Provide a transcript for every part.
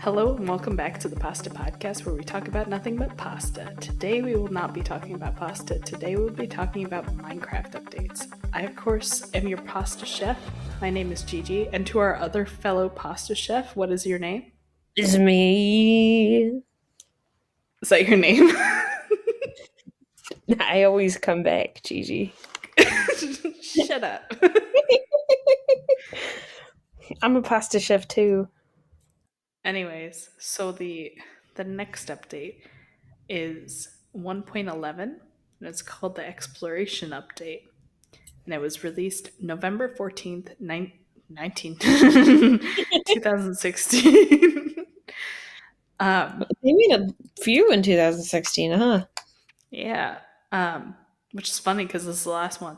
Hello and welcome back to the Pasta Podcast, where we talk about nothing but pasta. Today we will not be talking about pasta. Today we'll be talking about Minecraft updates. I, of course, am your pasta chef. My name is Gigi, and to our other fellow pasta chef, what is your name? It's me. Is that your name? I always come back, Gigi. Shut up. I'm a pasta chef too. Anyways, so the next update is 1.11, and it's called the Exploration Update. And it was released November 14th, 2016. They made a few in 2016, huh? Yeah, which is funny because this is the last one.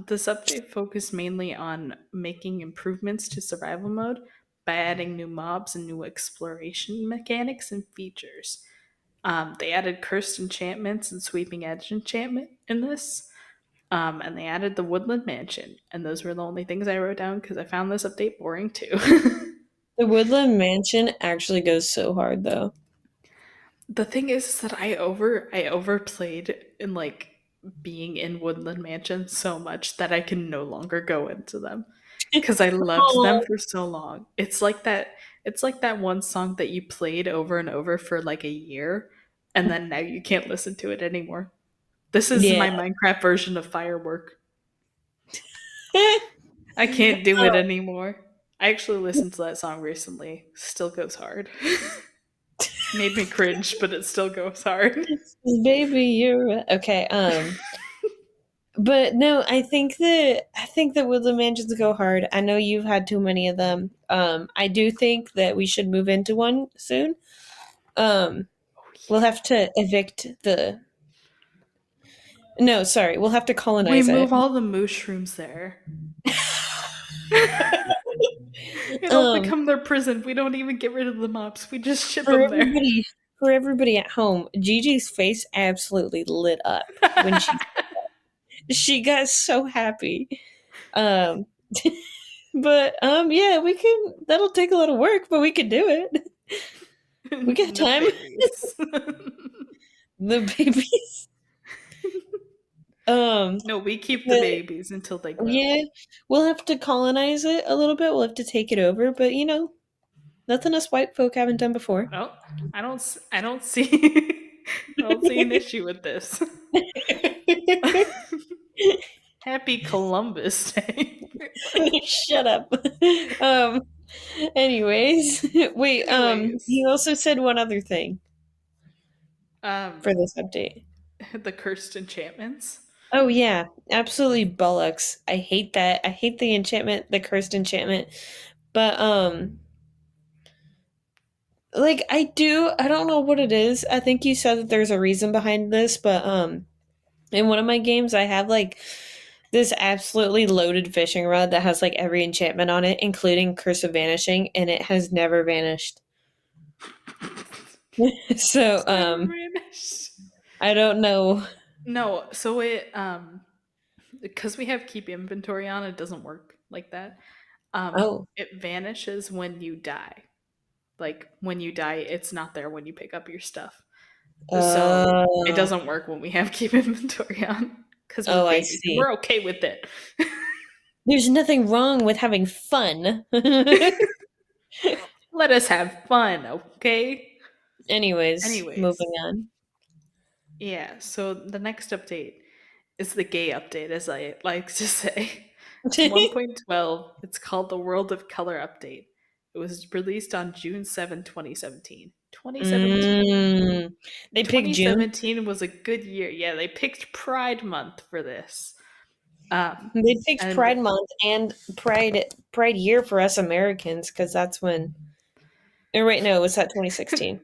This update focused mainly on making improvements to survival mode by adding new mobs and new exploration mechanics and features. They added cursed enchantments and sweeping edge enchantment in this. And they added the Woodland Mansion, and those were the only things I wrote down because I found this update boring too. The Woodland Mansion actually goes so hard, though. The thing is that I overplayed in like being in Woodland Mansion so much that I can no longer go into them because I loved them Oh, for so long. It's like that. It's like that one song that you played over and over for like a year, and then now you can't listen to it anymore. This is yeah. my Minecraft version of Firework. I can't do it anymore. I actually listened to that song recently. Still goes hard. Made me cringe, but it still goes hard. Baby, you're okay. But no, I think that Woodland Mansions go hard. I know you've had too many of them. I do think that we should move into one soon. We'll have to evict the. No, sorry, we'll have to We colonize it. move all the mushrooms there. It'll Um, become their prison. We don't even get rid of the mobs. We just ship for them there. everybody, for everybody at home, Gigi's face absolutely lit up when she got so happy. Um, yeah, we can. That'll take a lot of work, but we can do it. We got No time. babies. The babies. Um, No, we keep the but babies until they grow. yeah, we'll have to colonize it a little bit. We'll have to take it over, but nothing us white folk haven't done before. Oh, I don't see. I don't see an issue with this. Happy Columbus Day. Shut up. Um, anyways, wait, Anyways, he also said one other thing um, for this update. the cursed enchantments. Oh yeah, absolutely bollocks. I hate that. I hate the enchantment, the cursed enchantment. But like I don't know what it is. I think you said that there's a reason behind this, but in one of my games I have like this absolutely loaded fishing rod that has like every enchantment on it, including Curse of Vanishing, and it has never vanished. So It's never vanished. I don't know. No, so it because we have keep inventory on, it doesn't work like that. Oh. It vanishes when you die. Like when you die, it's not there when you pick up your stuff. So it Uh, doesn't work when we have keep inventory on because we're oh, I babies and see. we're okay with it. There's nothing wrong with having fun. Let us have fun, okay? Anyways, moving Anyways, on. yeah. So the next update is the gay update, as I like to say. It's 1.12. It's called the World of Color Update. It was released on June 7, 2017. 2017. Mm, they picked June. 2017 was a good year. Yeah, they picked Pride Month for this. Um, They picked and Pride Month and Pride Year for us Americans because that's when. Oh, wait, no, it was that 2016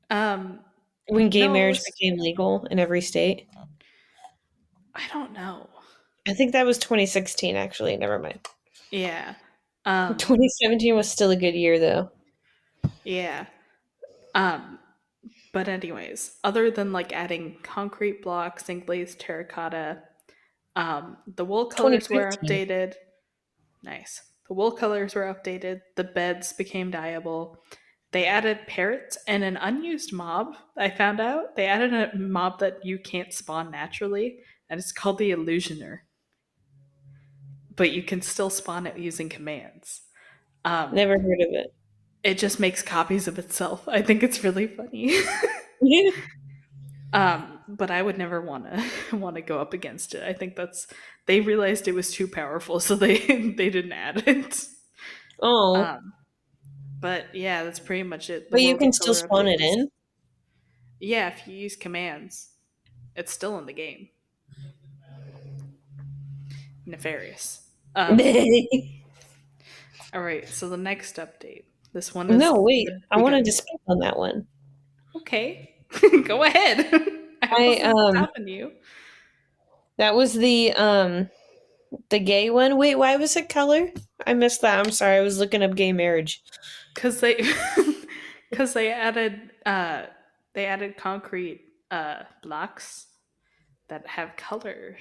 um, when gay no, it marriage was, became legal in every state. I don't know. I think that was 2016. Actually, never mind. Yeah. Um, 2017 was still a good year though. yeah. Um, but anyways, other than like adding concrete blocks and glazed terracotta, the wool colors were 2015. updated. Nice. The wool colors were updated, the beds became dyeable. They added parrots and an unused mob. I found out they added a mob that you can't spawn naturally, and it's called the Illusioner. But you can still spawn it using commands. Um, Never heard of it just makes copies of itself. I think it's really funny. it. But I would never want to want to go up against it. I think that's they realized it was too powerful, so they they didn't add it. Oh, Um, but yeah, that's pretty much it. The but you world can of still color spawn update it was in. yeah. If you use commands, it's still in the game. Nefarious. All right. So the next update. This one is No, wait. the I big wanted to update. speak on that one. Okay, go ahead. I I wasn't stopping you that was the gay one. Wait, why was it color? I missed that. I'm sorry. I was looking up gay marriage. because they because they added concrete blocks that have color.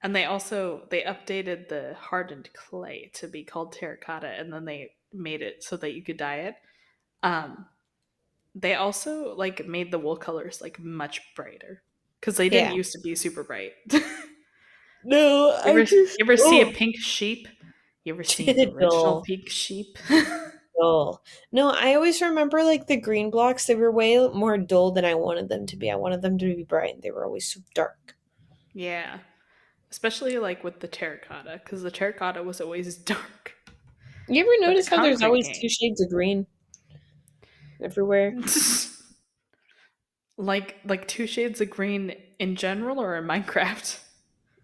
And they updated the hardened clay to be called terracotta, and then they made it so that you could dye it. Um, they also like made the wool colors like much brighter because they didn't Yeah. used to be super bright. you No, I just ever see a oh pink sheep? You ever seen an original dull. pink sheep? Dull. No, I always remember like the green blocks, they were way more dull than I wanted them to be. I wanted them to be bright. They were always so dark. Yeah, especially like with the terracotta because the terracotta was always dark. You ever But the notice how there's concrete always two game, shades of green everywhere? like two shades of green in general or in Minecraft.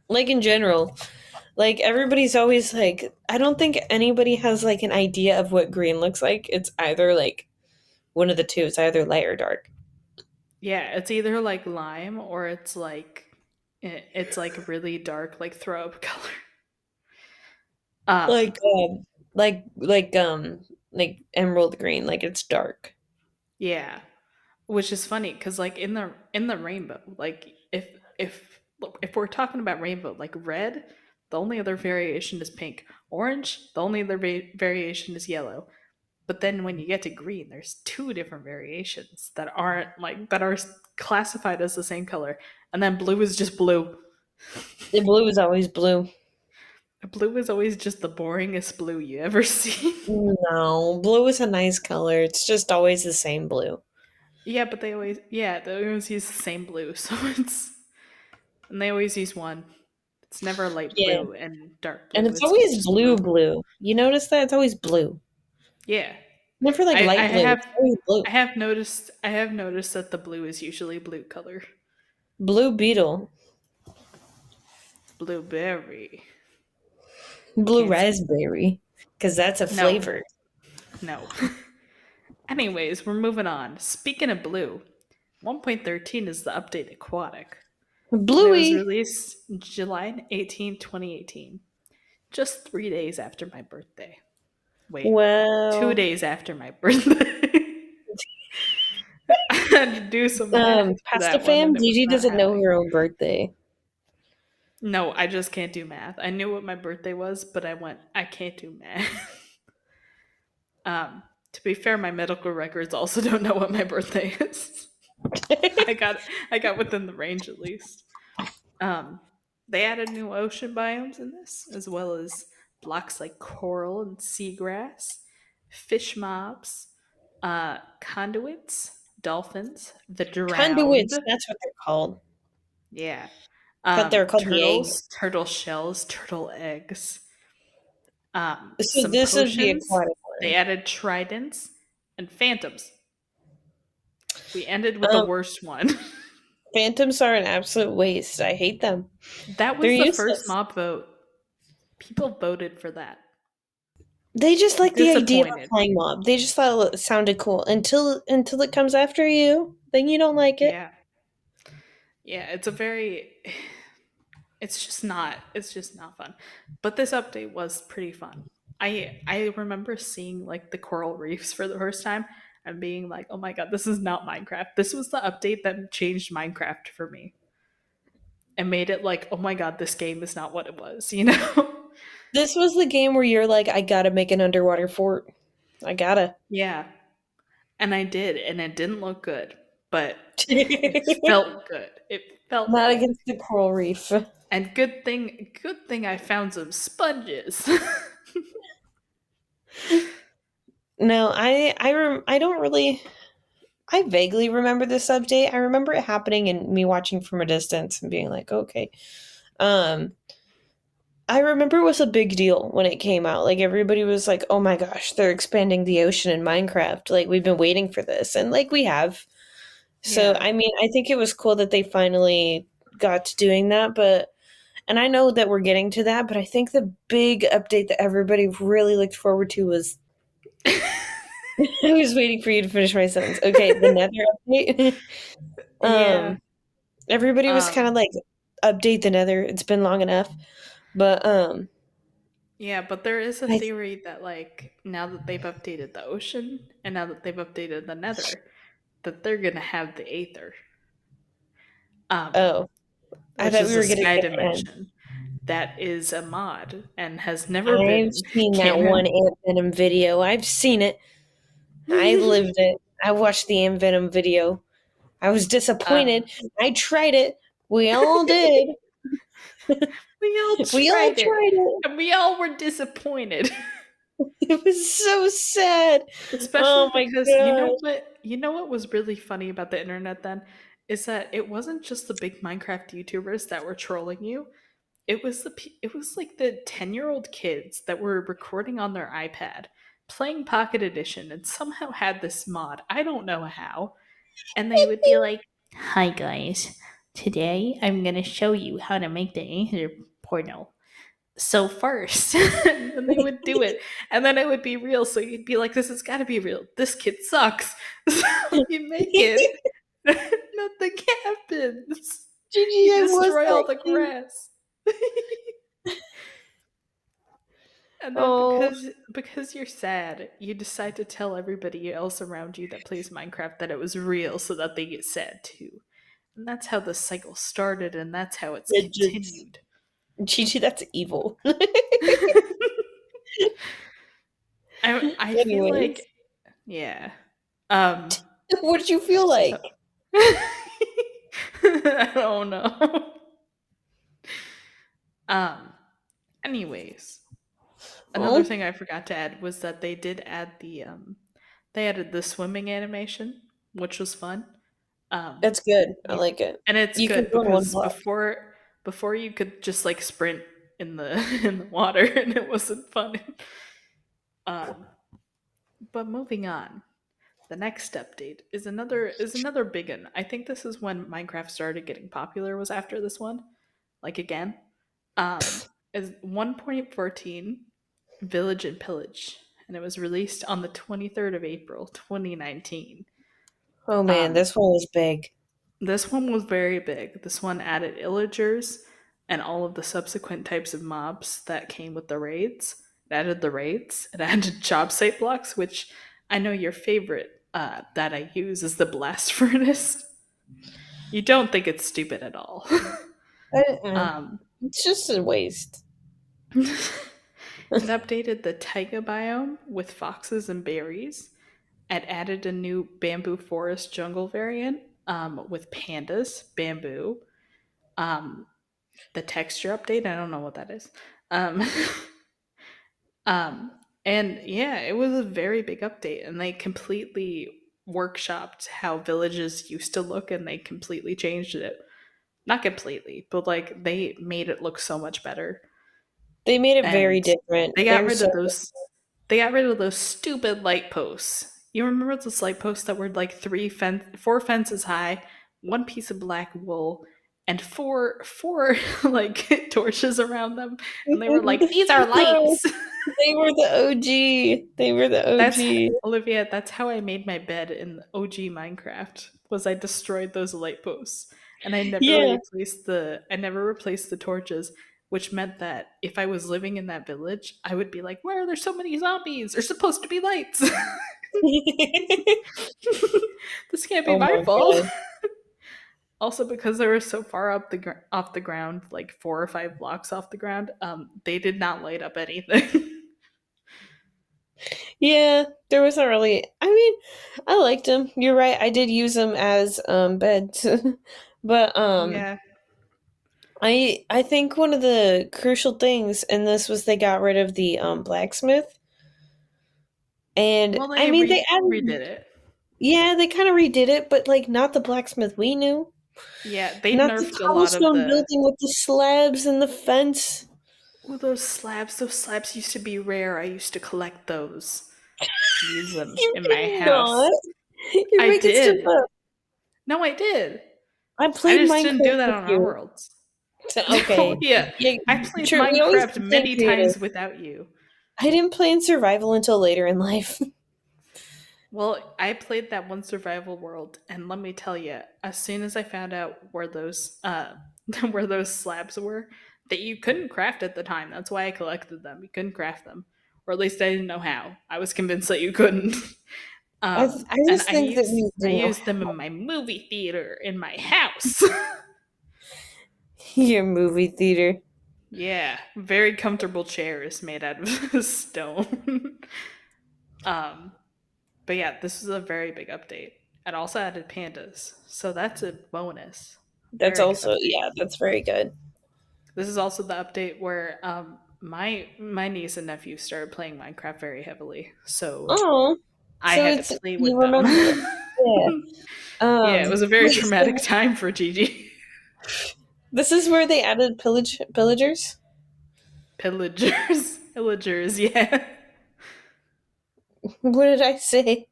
Like in general. Like everybody's always like I don't think anybody has like an idea of what green looks like. It's either like one of the two. It's either light or dark. Yeah, it's either like lime or it's like really dark, like throw up color. Um, Like like emerald green, like it's dark. yeah, which is funny because like in the rainbow, like if we're talking about rainbow, like red, the only other variation is pink. Orange, the only other variation is yellow. But then when you get to green, there's two different variations that aren't like that are classified as the same color, and then blue is just blue. The blue is always blue. Blue is always just the boringest blue you ever see. No, blue is a nice color. It's just always the same blue. Yeah, but they always use the same blue, so it's and they always use one. It's never light Yeah. blue and dark And blue. it's It's always just blue blue. blue. You notice that? It's always blue. Yeah. Never like I light blue. It's always blue. I have noticed that the blue is usually blue color. Blue beetle. Blueberry. Blue Can't say raspberry. Because that's a no, flavor. no. Anyways, we're moving on. Speaking of blue, 1.13 is the update aquatic. And it was Bluey. released July 18, 2018. Just 3 days after my birthday. Wait, two Wow. days after my birthday. I had to do some math for Pasta that one, fam, and it was Gigi not doesn't know adding. her own birthday. No, I just can't do math. I knew what my birthday was, but I can't do math. Um, to be fair, my medical records also don't know what my birthday is. I got I got within the range at least. Um, they added new ocean biomes in this, as well as blocks like coral and seagrass, fish mobs, conduits, dolphins, the drowned, Conduits, that's what they're called. yeah, They're called the eggs. turtles, turtle shells, turtle eggs, So some this is the potions. aquatic They one. added tridents and phantoms. We ended with the Um, worst one. Phantoms are an absolute waste. I hate them. That They're was the first useless. mob vote. People voted for that. They just like the idea of a Disappointed. flying mob. They just thought it sounded cool until it comes after you. Then you don't like it. Yeah. Yeah, it's just not fun. But this update was pretty fun. I remember seeing like the coral reefs for the first time and being like, "Oh my god, this is not Minecraft." This was the update that changed Minecraft for me and made it like, "Oh my god, this game is not what it was," you know? This was the game where you're like, I gotta make an underwater fort. I gotta. Yeah, and I did, and it didn't look good, but it felt good. It felt Not good. against the coral reef. And good thing I found some sponges. No, I don't really. I vaguely remember this update. I remember it happening and me watching from a distance and being like, okay. Um, I remember it was a big deal when it came out. Like everybody was like, "Oh my gosh, they're expanding the ocean in Minecraft. Like we've been waiting for this." And like we have. So, Yeah. I mean, I think it was cool that they finally got to doing that, but and I know that we're getting to that, but I think the big update that everybody really looked forward to was I was waiting for you to finish my sentence. Okay, the Nether update. Yeah. um Everybody was kind of Um like update the Nether. It's been long enough. But yeah, but there is a I theory that like now that they've updated the ocean and now that they've updated the nether, that they're gonna have the Aether. Um, oh, I which thought is we a were getting sky to the end. dimension that is a mod and has never I've been seen that one canon. Ant Venom video. I've seen it. I lived it. I watched the Ant Venom video. I was um, disappointed. I tried it. We all did. we all We all tried it, tried it. and we all were disappointed. It was so sad. Especially Oh my because gosh. you know what was really funny about the internet then is that it wasn't just the big Minecraft YouTubers that were trolling you. It was like the 10-year-old kids that were recording on their iPad, playing Pocket Edition, and somehow had this mod. I don't know how. And they would be like, "Hi guys, today I'm gonna show you how to make the Aether portal." So first, and then they would do it, and then it would be real. So you'd be like, "This has got to be real. This kid sucks." So you make it, nothing happens. Gigi, You I was destroy all that the kid. grass. And then Oh, because you're sad, you decide to tell everybody else around you that plays Minecraft that it was real so that they get sad too. And that's how the cycle started and that's how it's it just continued. Gigi, that's evil. I feel Anyways, like yeah. Um what did you feel so like? I don't know. Um anyways, another Oh, thing I forgot to add was that they did add they added the swimming animation, which was fun. Um, that's good. I you like it. and it's You can good go in one because block. before you could just like sprint in the in the water and it wasn't fun. Um, but moving on, the next update is another big one. I think this is when Minecraft started getting popular. Was after this one, like again, um, is 1.14 Village and Pillage, and it was released on the 23rd of April, 2019. Oh man, Um, this one was big. This one was very big. This one added illagers and all of the subsequent types of mobs that came with the raids. It added the raids. It added job site blocks, which I know your favorite that I use is the blast furnace. You don't think it's stupid at all. Uh-uh. um, It's just a waste. it updated the taiga biome with foxes and berries. It added a new bamboo forest jungle variant with pandas, bamboo, um, the texture update. I don't know what that is. Um, um, and yeah, it was a very big update, and they completely workshopped how villages used to look, and they completely changed it. Not completely, but like they made it look so much better. They made it very And different. they got They're rid so of those. They got rid of those stupid light posts. You remember those light posts that were like four fences high, one piece of black wool, and four like torches around them, and they were like, "These are No, lights." they were the OG. They were the That's OG. Olivia. That's how I made my bed in OG Minecraft. Was I destroyed those light posts, and Yeah. I never replaced the torches, which meant that if I was living in that village, I would be like, "Why are there so many zombies? There's supposed to be lights. This can't be Oh my my fault." god. Also, because they were so far up off the ground, like 4 or 5 blocks off the ground, they did not light up anything. Yeah, there wasn't really. I mean, I liked them. You're right. I did use them as beds, but Yeah. I think one of the crucial things in this was they got rid of the blacksmith, and Well, I they mean they redid added. it. Yeah, they kind of redid it, but like not the blacksmith we knew. Yeah, they Not the nerfed a lot of cobblestone the. building with the slabs and the fence. Oh, those slabs. Those slabs used to be rare. I used to collect those. Use them You in did my house. not. You're I making stuff did. up. No, I did. I I played just didn't do Minecraft that with on our you. worlds. So, Oh, okay. yeah. Yeah, I played true. We always Minecraft playing many creative. times without you. I didn't play in survival until later in life. Well, I played that one survival world, and let me tell you, as soon as I found out where those where those slabs were, that you couldn't craft at the time. That's why I collected them. You couldn't craft them, or at least I didn't know how. I was convinced that you couldn't. I And just think that we I didn't know used them in my movie theater in my house. your movie theater. Yeah, very comfortable chairs made out of stone. um, but yeah, this is a very big update. It also added pandas, so that's a bonus. That's Very good also, update. yeah, that's very good. This is also the update where my niece and nephew started playing Minecraft very heavily, so Oh, I so had to it's play you with them. remember? Yeah. Yeah, it was a very Wait, traumatic so time for Gigi. this is where they added pillagers. Pillagers, pillagers. Yeah, What did I say?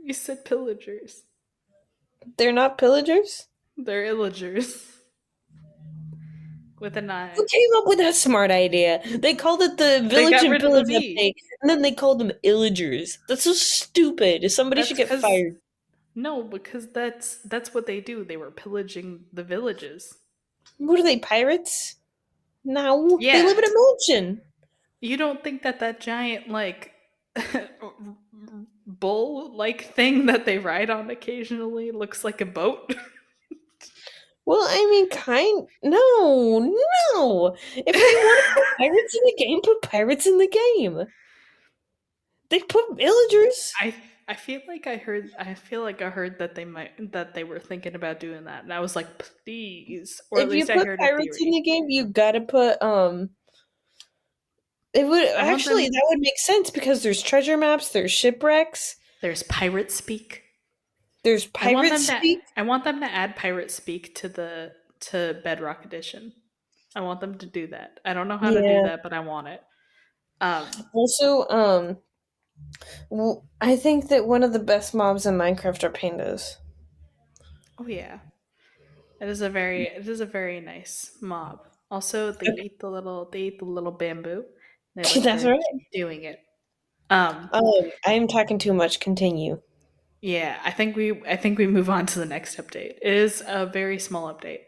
you said pillagers. They're not pillagers. They're illagers with an Who eye. came up with that smart idea? They called it the They Village got and rid of the Pillage V. update, and then they called them Illagers. That's so stupid. Somebody should That's get because fired. no, because that's what they do. They were pillaging the villages. What are they, pirates? No, they live Yeah, in a mansion. you don't think that that giant like bull like thing that they ride on occasionally looks like a boat? Well, I mean, No, no. If they want to put pirates in the game, put pirates in the game. They put villagers. I I feel like I heard that they were thinking about doing that, and I was like, please, or at If you least I put heard a pirates in the theory. game, you gotta put It would I want actually them. that would make sense because there's treasure maps, there's shipwrecks, There's pirate speak. there's I want pirate them to. speak. I want them to add pirate speak to the to Bedrock Edition. I want them to do that. I don't know how to do Yeah. that, but I want it. Um. Also, I think that one of the best mobs in Minecraft are pandas. Oh yeah, it is a very nice mob. Also, they eat the little bamboo. They look That's good right. doing it. Um. I am talking too much. Continue. Yeah, I think we move on to the next update. It is a very small update.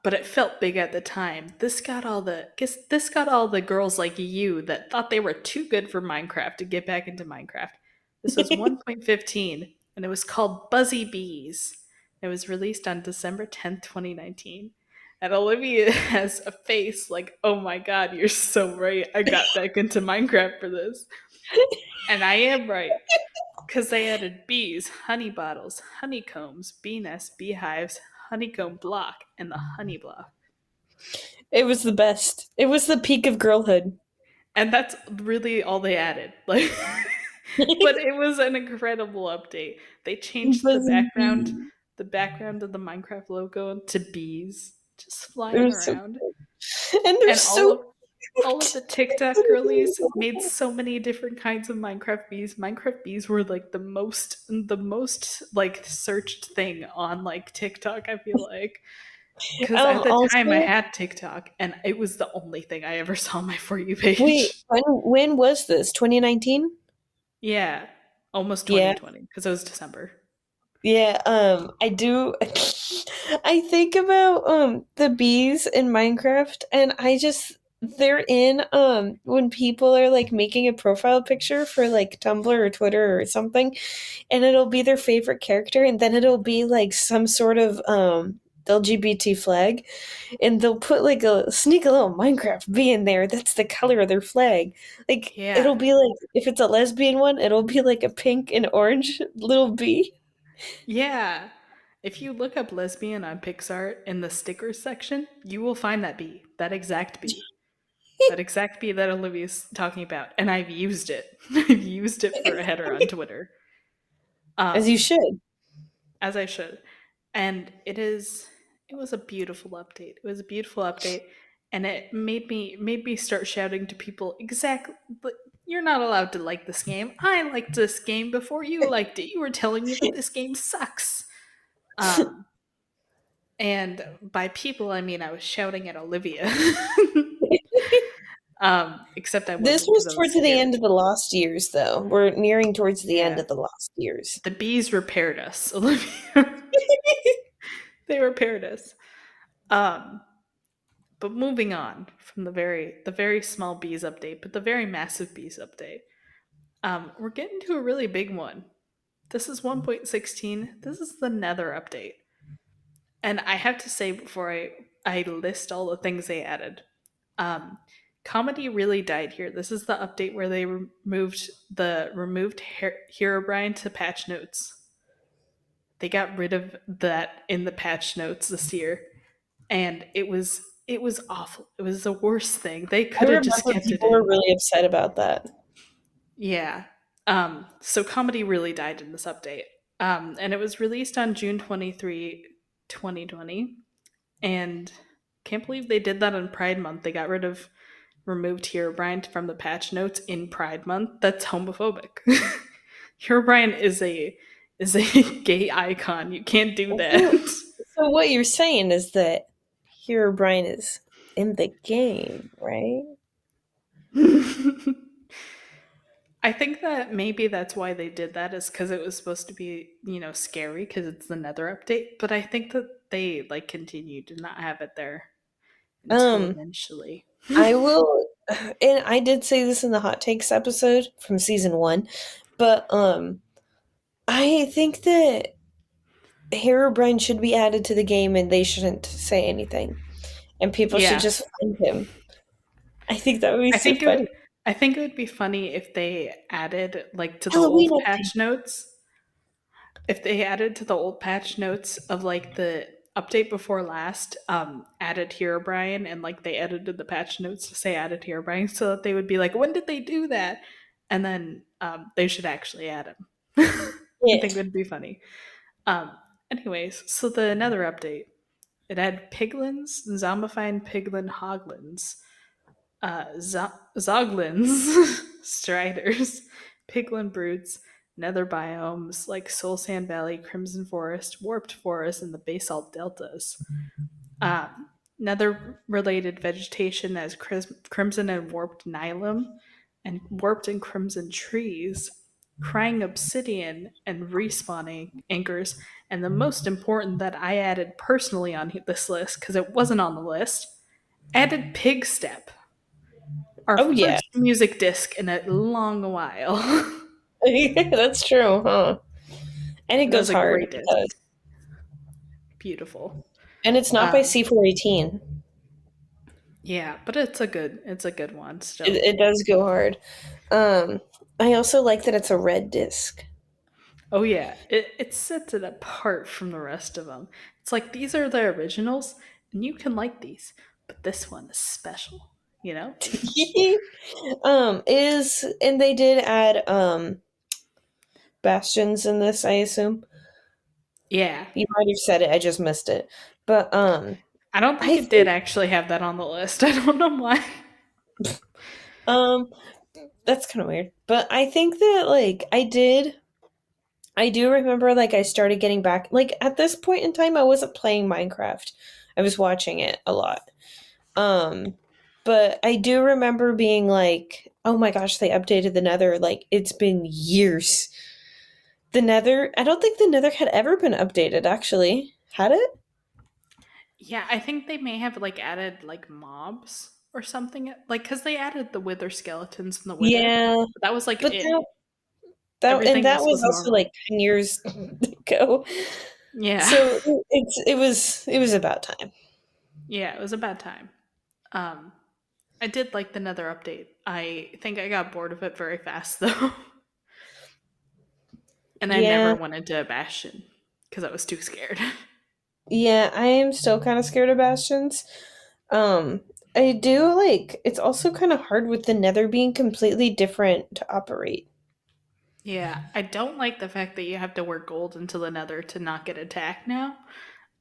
But it felt big at the time. This got all the girls like you that thought they were too good for Minecraft to get back into Minecraft. This was 1.15 and it was called Buzzy Bees. It was released on December 10th, 2019. And Olivia has a face like, oh my god, you're so right. I got back into Minecraft for this. And I am right. Because they added bees, honey bottles, honeycombs, bee nests, beehives, honeycomb block, and the honey block. It was the best. It was the peak of girlhood. And that's really all they added. Like but it was an incredible update. They changed Buzzy bee. the background of the Minecraft logo to bees just It flying was so around. good. And they're And so all of the TikTok girlies made so many different kinds of Minecraft bees. Minecraft bees were like the most like searched thing on like TikTok, I feel like. Because at the time I Also, had TikTok and it was the only thing I ever saw on my For You wait, page. when was this? 2019? Yeah. Almost Yeah. 2020 because it was December. Yeah, I do I think about the bees in Minecraft and I just they're in when people are like making a profile picture for like Tumblr or Twitter or something, and it'll be their favorite character, and then it'll be like some sort of LGBT flag, and they'll put like sneak a little Minecraft bee in there. That's the color of their flag. Like Yeah. it'll be like if it's a lesbian one, it'll be like a pink and orange little bee. Yeah. If you look up lesbian on Pixar in the stickers section, you will find that bee, that exact bee. That exact bee that Olivia's talking about. And I've used it. I've used it for a header on Twitter. As you Um, should. as I should. And it was a beautiful update. It was a beautiful update. And it made me start shouting to people exactly, but you're not allowed to like this game. I liked this game before you liked it. You were telling me that this game sucks. Um, and by people, I mean I was shouting at Olivia. Except I This wasn't was because I was towards the end scared. of the lost years, though. We're nearing towards the end Yeah. of the lost years. The bees repaired us, Olivia. They repaired us. Um, but moving on from the very small bees update, but the very massive bees update. We're getting to a really big one. This is 1.16. This is the Nether update. And I have to say before I list all the things they added, um, comedy really died here. This is the update where they removed Herobrine to patch notes. They got rid of that in the patch notes this year, and it was awful. It was the worst thing. They I could have just remember kept it people were in. really upset about that. Yeah. So comedy really died in this update. And it was released on June 23, 2020. And can't believe they did that on Pride Month. They got rid of removed Herobrine from the patch notes in Pride Month. That's homophobic. Herobrine is a gay icon. You can't do So, that. so what you're saying is that Herobrine is in the game, right? I think that maybe that's why they did that is because it was supposed to be, scary because it's the Nether update. But I think that they like continued to not have it there until Um, eventually. I will, and I did say this in the hot takes episode from season one, but I think that Herobrine should be added to the game, and they shouldn't say anything, and people should Yeah, just find him. I think that would be I so think it. funny. I think it would be funny if they added like to the Halloween old update. patch notes. If they added to the old patch notes of like the update before last, added Herobrine and like they edited the patch notes to say added Herobrine so that they would be like, when did they do that? And then they should actually add him. I Yeah. think it would be funny. Um, anyways, so the Nether update. It had piglins, zombifying piglin hoglins, zoglins, striders, piglin brutes, nether biomes like Soul Sand Valley, Crimson Forest, Warped Forest, and the basalt deltas. Nether related vegetation as crimson and warped nylum, and warped and crimson trees, crying obsidian, and respawning anchors. And the most important that I added personally on this list, because it wasn't on the list, added pig step, our Oh yeah. first music disc in a long while. That's true, huh? And it And it goes was a hard. great It disc. does. Beautiful. And it's not by Um, C418. yeah, but it's a good one It, still. it does go hard. Um, I also like that it's a red disc. Oh yeah, it sets it apart from the rest of them. It's like these are the originals, and you can like these, but this one is special. You know? Is and they did add bastions in this, I assume. Yeah, You might have said it, I just missed it. But I don't think I it did think actually have that on the list. I don't know why. um that's kind of weird. But I think that like I do remember like I started getting back like at this point in time I wasn't playing Minecraft. I was watching it a lot. Um but I do remember being like, "Oh my gosh, they updated the Nether like it's been years." The Nether, I don't think the Nether had ever been updated actually. Had it? Yeah, I think they may have like added like mobs. or something. Like, because they added the wither skeletons in the wither, Yeah, but that was like but it. and Everything that else was was also normal. like 10 years ago. Yeah. So it was about time. Yeah, it was a bad time. Um, I did like the Nether update. I think I got bored of it very fast though, and I never Yeah. went into a bastion because I was too scared. Yeah, I am still kind of scared of bastions. Um, I do like it's also kind of hard with the Nether being completely different to operate. Yeah, I don't like the fact that you have to wear gold into the Nether to not get attacked now.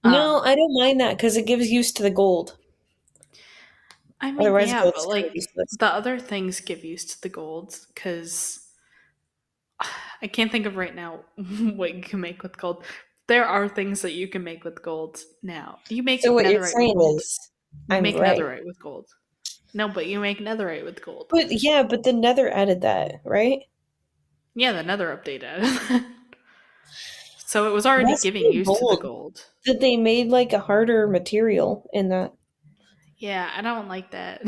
No, Um, I don't mind that because it gives use to the gold. I mean, Otherwise, yeah, but gold's kind of like useless. the other things give use to the gold because I can't think of right now what you can make with gold. There are things that you can make with gold now. You So make what you're netherite with saying gold. is, You I'm make right. netherite with gold. No, but you make netherite with gold. But yeah, but the Nether added that, right? Yeah, the nether update added that. So it was already That's giving pretty use to the bold gold. that they made like a harder material in that. Yeah, I don't like that.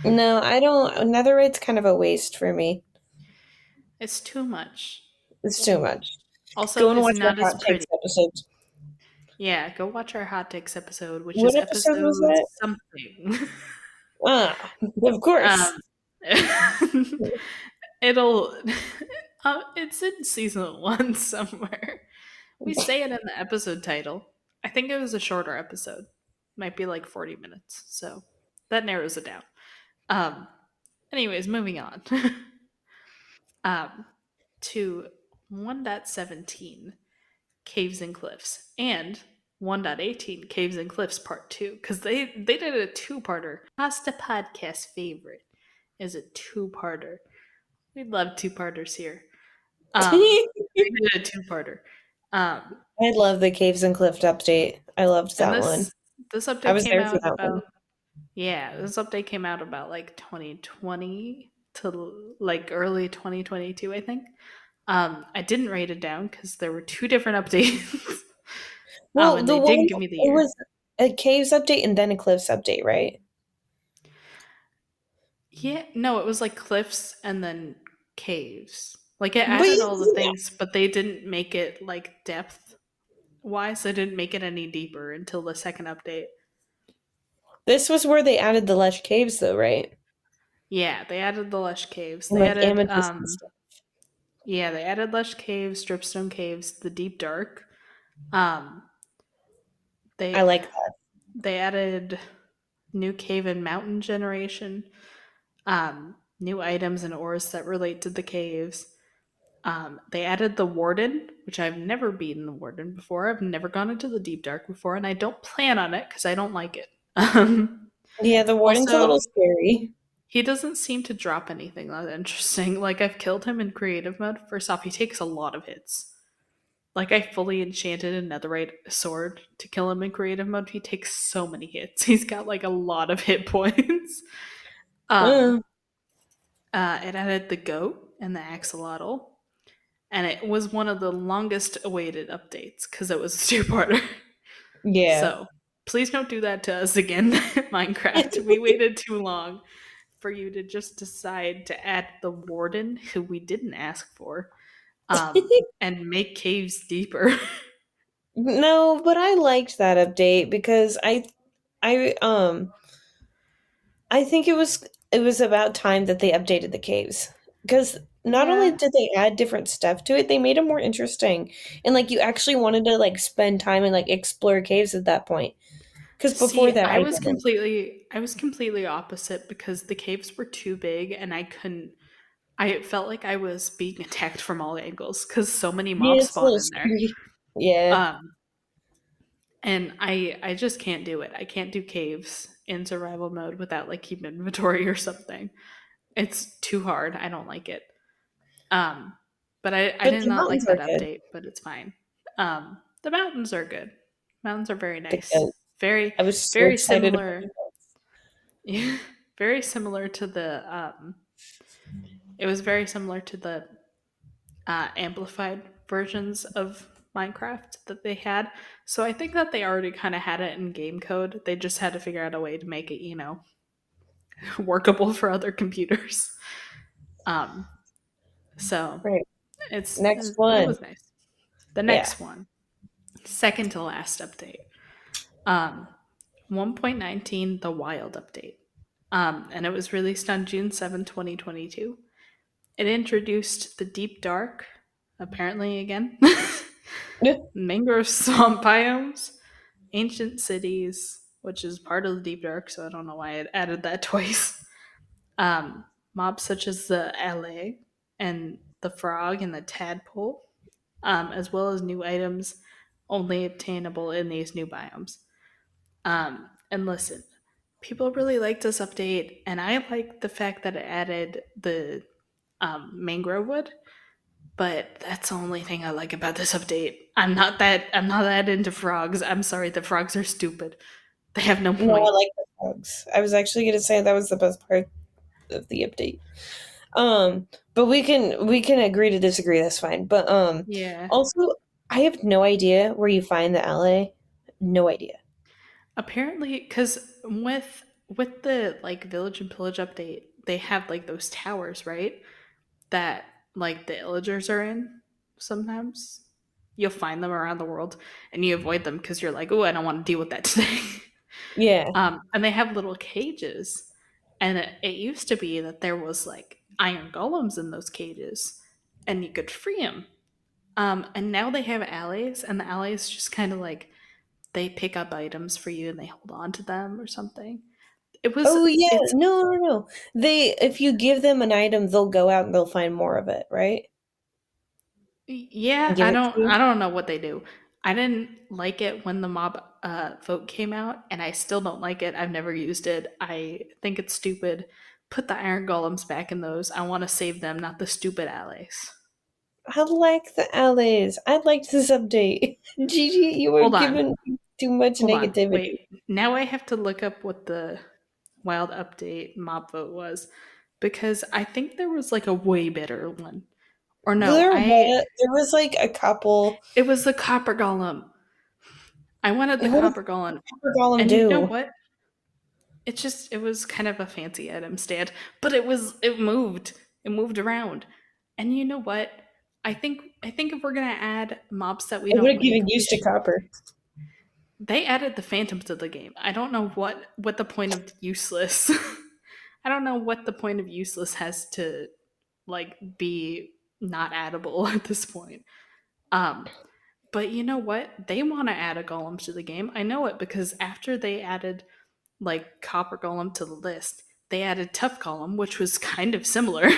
No, I don't. Netherite's kind of a waste for me. It's too much. It's too much. Also, Go and it's watch our not as hot takes pretty. episode. Yeah, go watch our hot takes episode, which What is episode was episode that? something. Ah, of course. um, it'll. It's in season one somewhere. We say it in the episode title. I think it was a shorter episode, might be like 40 minutes, so that narrows it down. Um, anyways, moving on. um, to 1.17 Caves and Cliffs and 1.18 Caves and Cliffs Part 2 because they did a two-parter. Pasta podcast favorite is a two-parter. We love two-parters here. They did a two-parter. Um, I love the Caves and Cliff update. I loved and that one. this I update was came there for out that one. about yeah, this update came out about like 2020 to like early 2022, I think. I didn't write it down because there were two different updates. Well, And the they one didn't give me the it year. was a Caves update and then a Cliffs update, right? Yeah, no, it was like cliffs and then caves. Like it But added you, all the things, but they didn't make it like depth wise. They didn't make it any deeper until the second update. this was where they added the Lush Caves, though, right? Yeah, they added the lush caves. And They like added amethyst and stuff. yeah, they added lush caves, dripstone caves, the deep dark. Um I they like that. they added new cave and mountain generation. New items and ores that relate to the caves. They added the Warden, which I've never beaten the Warden before. I've never gone into the Deep Dark before, and I don't plan on it because I don't like it. Yeah, the warden's a little Also, scary. he doesn't seem to drop anything that interesting. Like, I've killed him in creative mode. First off, he takes a lot of hits. Like, I fully enchanted a netherite sword to kill him in creative mode. He takes so many hits. He's got, like, a lot of hit points. Um, Uh, it added the goat and the axolotl, and it was one of the longest awaited updates because it was a two-parter. yeah. So please don't do that to us again, Minecraft. We waited too long for you to just decide to add the warden, who we didn't ask for, and make caves deeper. No, but I liked that update because I I think it was about time that they updated the caves. Because not only Yeah. did they add different stuff to it, they made it more interesting. And like you actually wanted to like spend time and like explore caves at that point. Because before See, that I didn't. I was completely opposite because the caves were too big and I couldn't I felt like I was being attacked from all angles because so many Yeah, mobs it's a spawn little in there. scary. Yeah. Um, and I just can't do it. I can't do caves in survival mode without like keep inventory or something. It's too hard. I don't like it. Um, but I But did the not like mountains are that good. update, but it's fine. The mountains are good. Mountains are very The nice. goat. Very I was so very excited about similar. the goats. Yeah, very similar to the it was very similar to the amplified versions of Minecraft that they had. So I think that they already kind of had it in game code. They just had to figure out a way to make it, workable for other computers. Um, so Right. it's Next it one. was nice. The Yeah. next one, second to last update, um, 1.19, the Wild update, and it was released on June 7, 2022. It introduced the Deep Dark, apparently again, mangrove swamp biomes, ancient cities, which is part of the Deep Dark, so I don't know why it added that twice. Mobs such as the LA and the frog and the tadpole, as well as new items only obtainable in these new biomes. And listen, people really liked this update, and I liked the fact that it added the mangrove wood. But that's the only thing I like about this update. I'm not that into frogs. I'm sorry, the frogs are stupid. They have no No, I point. like the frogs. I was actually gonna say that was the best part of the update. But we can agree to disagree. That's fine. But Yeah. also, I have no idea where you find the LA. No idea. Apparently, because with the like village and pillage update, they have like those towers, right? That like the illagers are in. Sometimes you'll find them around the world, and you avoid them because you're like, oh, I don't want to deal with that today. Yeah. And they have little cages, and it used to be that there was like iron golems in those cages, and you could free them. And now they have allies, and the allies just kind of like they pick up items for you and they hold on to them or something. It was Oh yeah. it's No, no, no. They if you give them an item, they'll go out and they'll find more of it, right? yeah, And give it to I you. don't know what they do. I didn't like it when the mob vote came out, and I still don't like it. I've never used it. I think it's stupid. Put the iron golems back in those. I want to save them, not the stupid allies. I like the allies. I liked this update. Gigi, you were Hold on. giving too much Hold on. negativity. Wait. Now I have to look up what the wild update mob vote was because I think there was like a way better one. Or no, There was like a couple. it was the copper golem. I wanted the What does copper golem. Pepper Golem And you know do? what? It was kind of a fancy item stand, but it moved around. And you know what? I think if we're gonna add mobs that we I would don't have given like, we used to should. copper. They added the phantoms to the game. I don't know what the point of useless. I don't know what the point of useless has to like be not addable at this point. Um, but you know what? They want to add a golem to the game. I know it because after they added like Copper Golem to the list, they added Tough Golem, which was kind of similar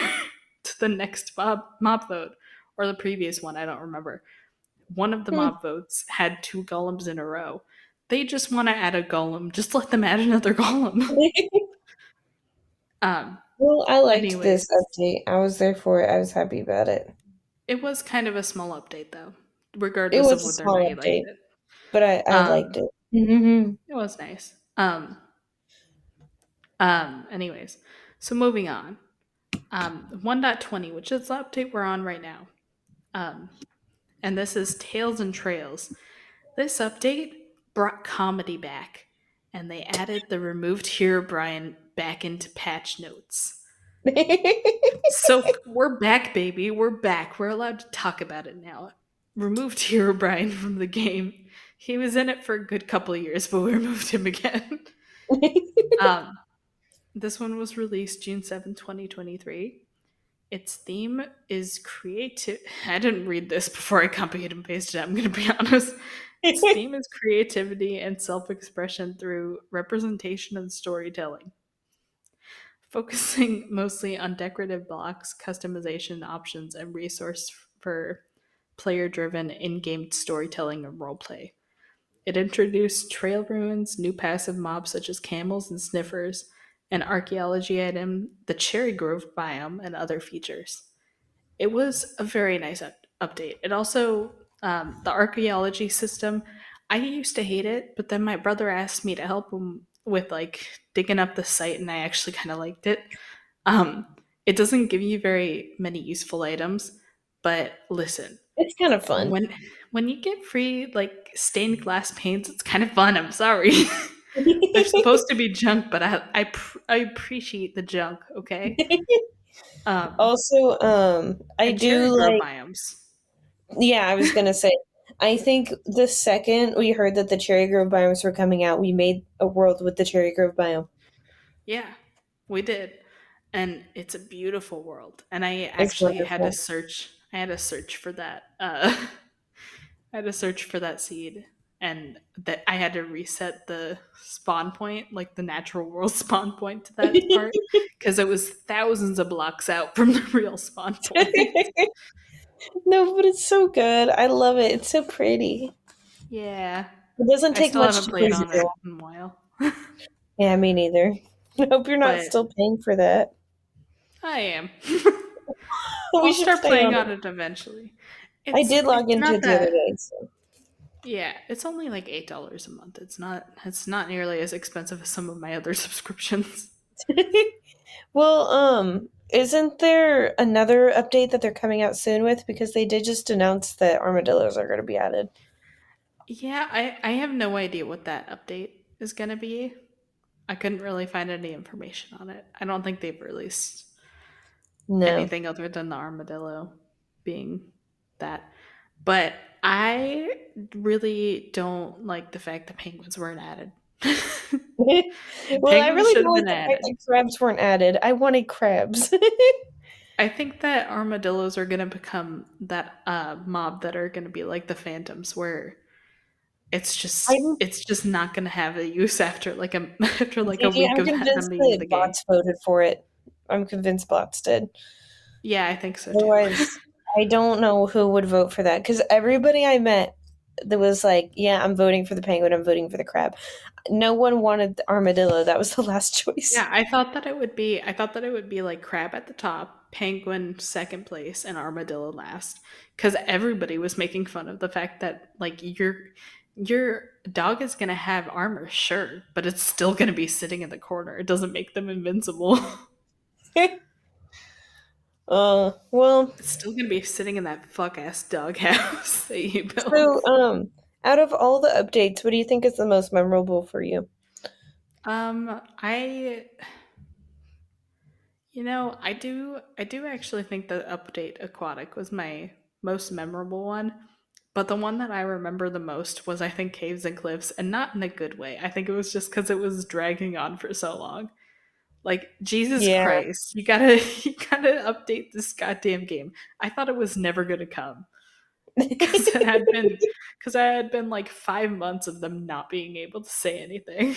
to the next mob vote or the previous one. I don't remember. One of the Hmm. mob votes had two golems in a row. They just want to add a golem. Just let them add another golem. Um. Well, I liked Anyways, this update. I was there for it. I was happy about it. it was kind of a small update though, It regardless of was a whether or not small you liked update, it. but I liked Um. it. Hmm. It was nice. Anyways, so moving on. 1.20, which is the update we're on right now. Um, and this is Tales and Trails. This update brought comedy back, and they added the removed Hero Brian back into patch notes. So we're back, baby. We're back. We're allowed to talk about it now. Removed Hero Brian from the game. He was in it for a good couple of years, but we removed him again. um, this one was released June 7, 2023. Its theme is creative. I didn't read this before I copied and pasted it, I'm going to be honest. Its theme is creativity and self expression through representation and storytelling, focusing mostly on decorative blocks, customization options, and resource for player driven in game storytelling and roleplay. It introduced trail ruins, new passive mobs such as camels and sniffers, an archaeology item, the Cherry Grove biome, and other features. It was a very nice update. It also, the archaeology system, I used to hate it, but then my brother asked me to help him with like digging up the site, and I actually kind of liked it. Um, it doesn't give you very many useful items, but listen, It's kind of fun. when when you get free like stained glass paints, it's kind of fun. I'm sorry. They're supposed to be junk, but I appreciate the junk. Okay. Um, Also, I and cherry do grow like, biomes. yeah, I was gonna say, I think the second we heard that the cherry grove biomes were coming out, we made a world with the cherry grove biome. Yeah, we did, and it's a beautiful world. And I It's actually had to wonderful. search. I had to search for that. I had to search for that seed, and that I had to reset the spawn point, like the natural world spawn point to that part, because it was thousands of blocks out from the real spawn point. No, but it's so good. I love it. It's so pretty. Yeah, It doesn't I take still much haven't to played on it reveal. in a while, Yeah, me neither. I hope you're not but still paying for that. I am. We I'll should start play playing on on it. it eventually. I It's did log it's into not it the other that. day. So. Yeah, it's only like $8 a month. It's not nearly as expensive as some of my other subscriptions. Well, isn't there another update that they're coming out soon with? Because they did just announce that armadillos are going to be added. Yeah, I have no idea what that update is gonna be. I couldn't really find any information on it. I don't think they've released No. anything other than the armadillo being that. But I really don't like the fact that penguins weren't added. Well, I Penguins really should don't have like been the fact added. that crabs weren't added. I wanted crabs. I think that armadillos are gonna become that mob that are gonna be like the phantoms, where I'm it's just not gonna have a use after like a after like a see, week I'm of them convinced being in that the game. bots voted for it. I'm convinced bots did. Yeah, I think so too. Otherwise, I don't know who would vote for that because everybody I met that was like, "Yeah, I'm voting for the penguin. I'm voting for the crab." No one wanted the armadillo. That was the last choice. Yeah, I thought that it would be like crab at the top, penguin second place, and armadillo last. Because everybody was making fun of the fact that like your dog is gonna have armor, sure, but it's still gonna be sitting in the corner. It doesn't make them invincible. Well, It's still gonna be sitting in that fuck ass doghouse that you built. so out of all the updates, what do you think is the most memorable for you? I I do actually think the update aquatic was my most memorable one. But the one that I remember the most was I think caves and cliffs, and not in a good way. I think it was just because it was dragging on for so long. Like Jesus Yeah. Christ, you gotta you gotta update this goddamn game. I thought it was never gonna come because I had been like 5 months of them not being able to say anything.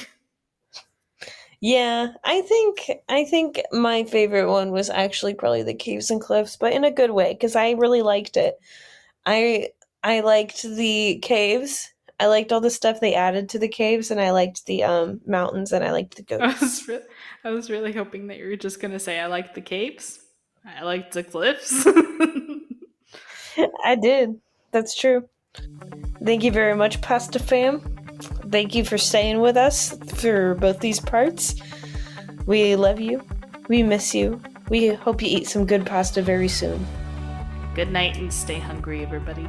Yeah, I think my favorite one was actually probably the caves and cliffs, but in a good way because I really liked it. I I liked the caves. I liked all the stuff they added to the caves, and I liked the mountains, and I liked the I goats. was re- I was really hoping that you were just gonna say I liked the capes, I liked the cliffs. I did. That's true. Thank you very much, Pasta Fam. Thank you for staying with us for both these parts. We love you. We miss you. We hope you eat some good pasta very soon. Good night and stay hungry, everybody.